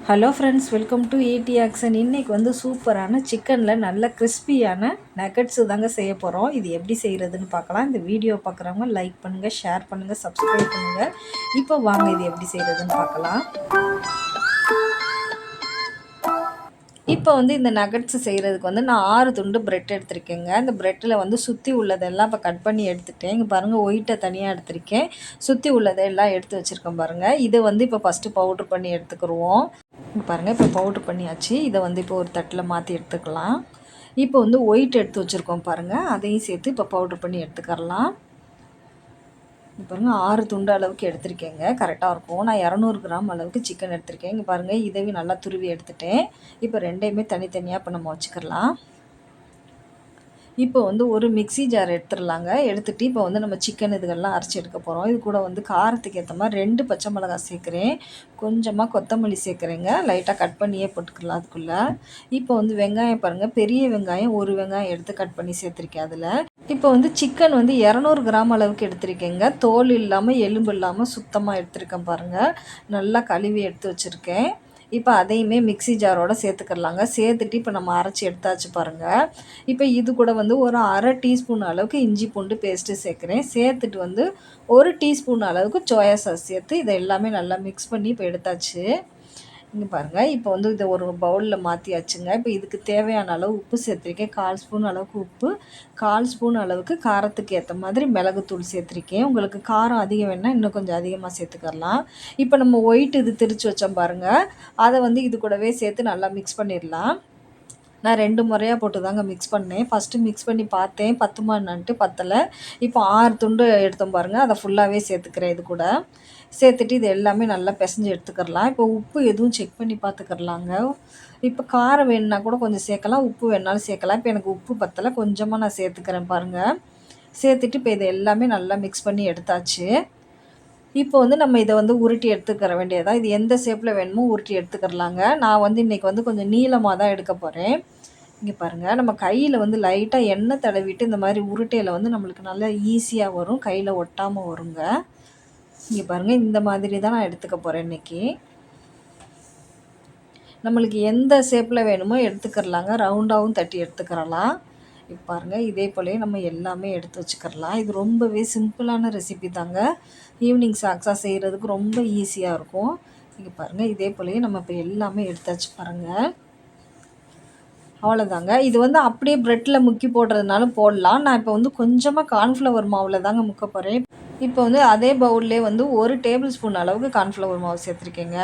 Hello friends, welcome to ED action. இன்றைக்கி வந்து சூப்பரான சிக்கனில் நல்ல கிறிஸ்பியான நகட்ஸு தாங்க செய்ய போகிறோம். இது எப்படி செய்கிறதுன்னு பார்க்கலாம். இந்த வீடியோ பார்க்குறவங்க லைக் பண்ணுங்கள், ஷேர் பண்ணுங்கள், சப்ஸ்கிரைப் பண்ணுங்கள். இப்போ வாங்க இது எப்படி செய்கிறதுன்னு பார்க்கலாம். இப்போ வந்து இந்த நகட்ஸு செய்கிறதுக்கு வந்து நான் 6 துண்டு ப்ரெட் எடுத்திருக்கேங்க. இந்த ப்ரெட்டில் வந்து சுற்றி உள்ளதெல்லாம் இப்போ கட் பண்ணி எடுத்துட்டேன். இங்கே பாருங்கள், ஒயிட்டை தனியாக எடுத்திருக்கேன், சுற்றி உள்ளதெல்லாம் எடுத்து வச்சுருக்கேன் பாருங்கள். இதை வந்து இப்போ ஃபஸ்ட்டு பவுட்ரு பண்ணி எடுத்துக்கிடுவோம். இங்கே பாருங்கள், இப்போ பவுட்ரு பண்ணியாச்சு. இதை வந்து இப்போ ஒரு தட்டில் மாற்றி எடுத்துக்கலாம். இப்போ வந்து ஒயிட் எடுத்து வச்சுருக்கோம் பாருங்கள், அதையும் சேர்த்து இப்போ பவுட்ரு பண்ணி எடுத்துக்கலாம். இப்போ பாருங்கள், 6 துண்டு அளவுக்கு எடுத்திருக்கேங்க, கரெக்டாக இருக்கும். நான் 200 கிராம் அளவுக்கு சிக்கன் எடுத்திருக்கேன். இங்கே பாருங்கள், இதையும் நல்லா துருவி எடுத்துட்டேன். இப்போ ரெண்டையுமே தனித்தனியாக இப்போ நம்ம வச்சுக்கலாம். இப்போ வந்து ஒரு மிக்ஸி ஜார் எடுத்துடலாங்க. எடுத்துகிட்டு இப்போ வந்து நம்ம சிக்கன் இதுகள்லாம் அரைச்சி எடுக்க போகிறோம். இது கூட வந்து காரத்துக்கு ஏற்ற மாதிரி 2 பச்சை மிளகாய் சேர்க்குறேன், கொஞ்சமாக கொத்தமல்லி சேர்க்குறேங்க, லைட்டாக கட் பண்ணியே போட்டுக்கலாம் அதுக்குள்ளே. இப்போ வந்து வெங்காயம் பாருங்கள், பெரிய வெங்காயம் ஒரு வெங்காயம் எடுத்து கட் பண்ணி சேர்த்துருக்கேன் அதில். இப்போ வந்து சிக்கன் வந்து 200 கிராம் அளவுக்கு எடுத்திருக்கேங்க. தோல் இல்லாமல் எலும்பு இல்லாமல் சுத்தமாக எடுத்துருக்கேன் பாருங்கள். நல்லா கழுவி எடுத்து வச்சுருக்கேன். இப்போ அதையுமே மிக்ஸி ஜாரோடு சேர்த்துக்கிடலாங்க. சேர்த்துட்டு இப்போ நம்ம அரைச்சி எடுத்தாச்சு பாருங்கள். இப்போ இது கூட வந்து ஒரு அரை டீஸ்பூன் அளவுக்கு இஞ்சி பூண்டு பேஸ்ட்டு சேர்க்குறேன். சேர்த்துட்டு வந்து ஒரு டீஸ்பூன் அளவுக்கு சோயா சாஸ் சேர்த்து இதை எல்லாமே நல்லா மிக்ஸ் பண்ணி இப்போ எடுத்தாச்சு. இங்கே பாருங்கள், இப்போ வந்து இதை ஒரு பவுலில் மாற்றியாச்சுங்க. இப்போ இதுக்கு தேவையான அளவு உப்பு சேர்த்துருக்கேன், 1/4 ஸ்பூன் அளவுக்கு உப்பு, 1/4 ஸ்பூன் அளவுக்கு காரத்துக்கு ஏற்ற மாதிரி மிளகுத்தூள் சேர்த்துருக்கேன். உங்களுக்கு காரம் அதிகம் வேணால் இன்னும் கொஞ்சம் அதிகமாக சேர்த்துக்கலாம். இப்போ நம்ம ஒயிட் இது திரித்து வச்சோம் பாருங்கள், அதை வந்து இது கூடவே சேர்த்து நல்லா மிக்ஸ் பண்ணிடலாம். நான் 2 முறையாக போட்டு தாங்க மிக்ஸ் பண்ணேன். ஃபஸ்ட்டு மிக்ஸ் பண்ணி பார்த்தேன், பத்துமா என்னான்ட்டு, பத்தலை. இப்போ 6 துண்டு எடுத்தோம் பாருங்கள், அதை ஃபுல்லாகவே சேர்த்துக்கிறேன். இது கூட சேர்த்துட்டு இது எல்லாமே நல்லா பிசைஞ்சு எடுத்துக்கிடலாம். இப்போ உப்பு எதுவும் செக் பண்ணி பார்த்துக்கிடலாங்க. இப்போ காரம் வேணுன்னா கூட கொஞ்சம் சேர்க்கலாம், உப்பு வேணாலும் சேர்க்கலாம். இப்போ எனக்கு உப்பு பத்தலை, கொஞ்சமாக நான் சேர்த்துக்கிறேன் பாருங்கள். சேர்த்துட்டு இப்போ இதை எல்லாமே நல்லா மிக்ஸ் பண்ணி எடுத்தாச்சு. இப்போ வந்து நம்ம இதை வந்து உருட்டி எடுத்துக்கிற வேண்டியதான். இது எந்த ஷேப்பில் வேணுமோ உருட்டி எடுத்துக்கிடலாங்க. நான் வந்து இன்றைக்கி வந்து கொஞ்சம் நீளமாக தான் எடுக்க போகிறேன். இங்கே பாருங்கள், நம்ம கையில் வந்து லைட்டாக எண்ணெய் தடவிட்டு இந்த மாதிரி உருட்டையில் வந்து நம்மளுக்கு நல்லா ஈஸியாக வரும், கையில் ஒட்டாமல் வருங்க. இங்கே பாருங்கள், இந்த மாதிரி தான் நான் எடுத்துக்க போகிறேன் இன்றைக்கி. நம்மளுக்கு எந்த ஷேப்பில் வேணுமோ எடுத்துக்கிடலாங்க, ரவுண்டாகவும் தட்டி எடுத்துக்கிறலாம். இப்போ பாருங்கள், இதே போலவே நம்ம எல்லாமே எடுத்து வச்சுக்கிடலாம். இது ரொம்பவே சிம்பிளான ரெசிபி தாங்க. ஈவினிங் ஸ்நாக்ஸாக செய்கிறதுக்கு ரொம்ப ஈஸியாக இருக்கும். இங்கே பாருங்கள், இதே போலவே நம்ம இப்போ எல்லாமே எடுத்தாச்சு பாருங்கள். அவ்வளோதாங்க. இது வந்து அப்படியே ப்ரெட்டில் முக்கி போடுறதுனாலும் போடலாம். நான் இப்போ வந்து கொஞ்சமாக கார்ன்ஃப்ளவர் மாவில் தாங்க முக்க போகிறேன். இப்போ வந்து அதே பவுல்லே வந்து 1 டேபிள் ஸ்பூன் அளவுக்கு கார்ன்ஃப்ளவர் மாவு சேர்த்துருக்கேங்க.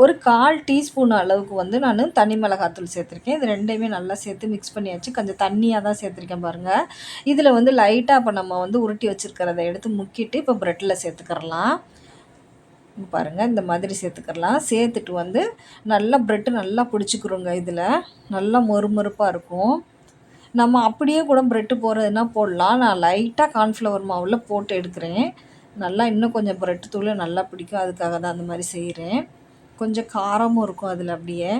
ஒரு 1/4 டீஸ்பூன் அளவுக்கு வந்து நான் தனி மிளகாத்தூள் சேர்த்துருக்கேன். இது ரெண்டையுமே நல்லா சேர்த்து மிக்ஸ் பண்ணியாச்சு. கொஞ்சம் தண்ணியாக தான் சேர்த்துருக்கேன் பாருங்கள். இதில் வந்து லைட்டாக இப்போ நம்ம வந்து உருட்டி வச்சுருக்கிறத எடுத்து முக்கிட்டு இப்போ ப்ரெட்டில் சேர்த்துக்கிறலாம். பாருங்கள், இந்த மாதிரி சேர்த்துக்கலாம். சேர்த்துட்டு வந்து நல்லா ப்ரெட்டு நல்லா பிடிச்சிக்கிறோங்க. இதில் நல்லா மொறுமொறுப்பாக இருக்கும். நம்ம அப்படியே கூட ப்ரெட்டு போடுறதுனா போடலாம். நான் லைட்டாக கார்ன்ஃப்ளவர் மாவில் போட்டு எடுக்கிறேன். நல்லா இன்னும் கொஞ்சம் ப்ரெட்டு தூள் நல்லா பிடிக்கும், அதுக்காக தான் அந்த மாதிரி செய்கிறேன். கொஞ்சம் காரமும் இருக்கும் அதில் அப்படியே.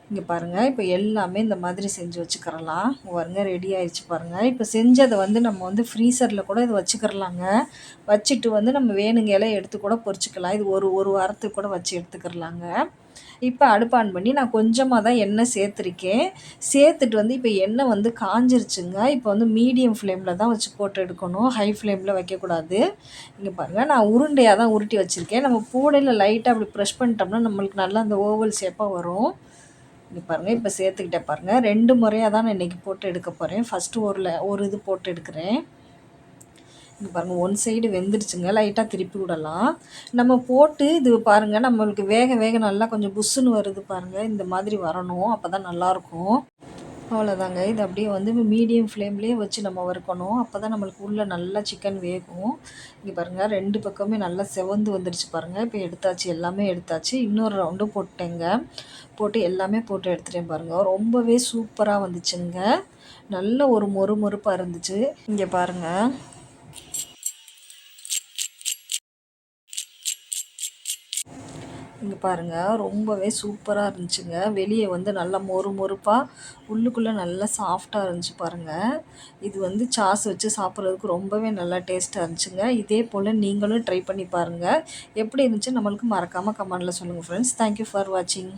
இங்கே பாருங்கள், இப்போ எல்லாமே இந்த மாதிரி செஞ்சு வச்சுக்கிறலாம். பாருங்கள், ரெடி ஆயிடுச்சு பாருங்கள். இப்போ செஞ்சதை வந்து நம்ம வந்து ஃப்ரீசரில் கூட இது வச்சுக்கிறலாங்க. வச்சுட்டு வந்து நம்ம வேணுங்கையில எடுத்து கூட பொரிச்சிக்கலாம். இது ஒரு வாரத்துக்கு கூட வச்சு எடுத்துக்கிறலாங்க. இப்போ அடுப்பு ஆன் பண்ணி நான் கொஞ்சமாக தான் எண்ணெய் சேர்த்துருக்கேன். சேர்த்துட்டு வந்து இப்போ எண்ணெய் வந்து காஞ்சிருச்சுங்க. இப்போ வந்து மீடியம் ஃப்ளேமில் தான் வச்சு போட்டு எடுக்கணும், ஹை ஃப்ளேமில் வைக்கக்கூடாது. இங்கே பாருங்கள், நான் உருண்டையாக தான் உருட்டி வச்சுருக்கேன். நம்ம பூடையில் லைட்டாக அப்படி ப்ரெஷ் பண்ணிட்டோம்னா நம்மளுக்கு நல்லா அந்த ஓவல் ஷேப்பாக வரும். இங்கே பாருங்கள், இப்போ சேர்த்துக்கிட்டே பாருங்கள். 2 முறையாக தான் நான் இன்றைக்கி போட்டு எடுக்க போகிறேன். ஃபஸ்ட்டு ஒரு இது போட்டு எடுக்கிறேன். இங்கே பாருங்கள், ஒன் சைடு வெந்துருச்சுங்க. லைட்டாக திருப்பி விடலாம். நம்ம போட்டு இது பாருங்கள், நம்மளுக்கு வேக வேக நல்லா கொஞ்சம் புஷ்ஷுன்னு வருது பாருங்கள். இந்த மாதிரி வரணும், அப்போ தான் நல்லாயிருக்கும். அவ்வளோதாங்க. இது அப்படியே வந்து மீடியம் ஃப்ளேம்லேயே வச்சு நம்ம வறுக்கணும். அப்போ தான் நம்மளுக்கு உள்ளே நல்லா சிக்கன் வேகும். இங்கே பாருங்கள், 2 பக்கமே நல்லா செவந்து வந்துடுச்சு பாருங்கள். இப்போ எடுத்தாச்சு, எல்லாமே எடுத்தாச்சு. இன்னொரு ரவுண்டு போட்டேங்க. போட்டு எல்லாமே போட்டு எடுத்துட்டேன் பாருங்கள். ரொம்பவே சூப்பராக வந்துச்சுங்க. நல்ல ஒரு மொறுமொறுப்பாக இருந்துச்சு. இங்கே பாருங்கள், இங்கே பாருங்கள், ரொம்பவே சூப்பராக இருந்துச்சுங்க. வெளியே வந்து நல்லா மொறு மொறுப்பாக, உள்ளுக்குள்ளே நல்லா சாஃப்டாக இருந்துச்சு பாருங்கள். இது வந்து சாஸ் வச்சு சாப்பிட்றதுக்கு ரொம்பவே நல்லா டேஸ்ட்டாக இருந்துச்சுங்க. இதே போல் நீங்களும் ட்ரை பண்ணி பாருங்கள். எப்படி இருந்துச்சு நம்மளுக்கு மறக்காமல் கமெண்டில் சொல்லுங்கள் ஃப்ரெண்ட்ஸ். தேங்க்யூ ஃபார் வாட்சிங்.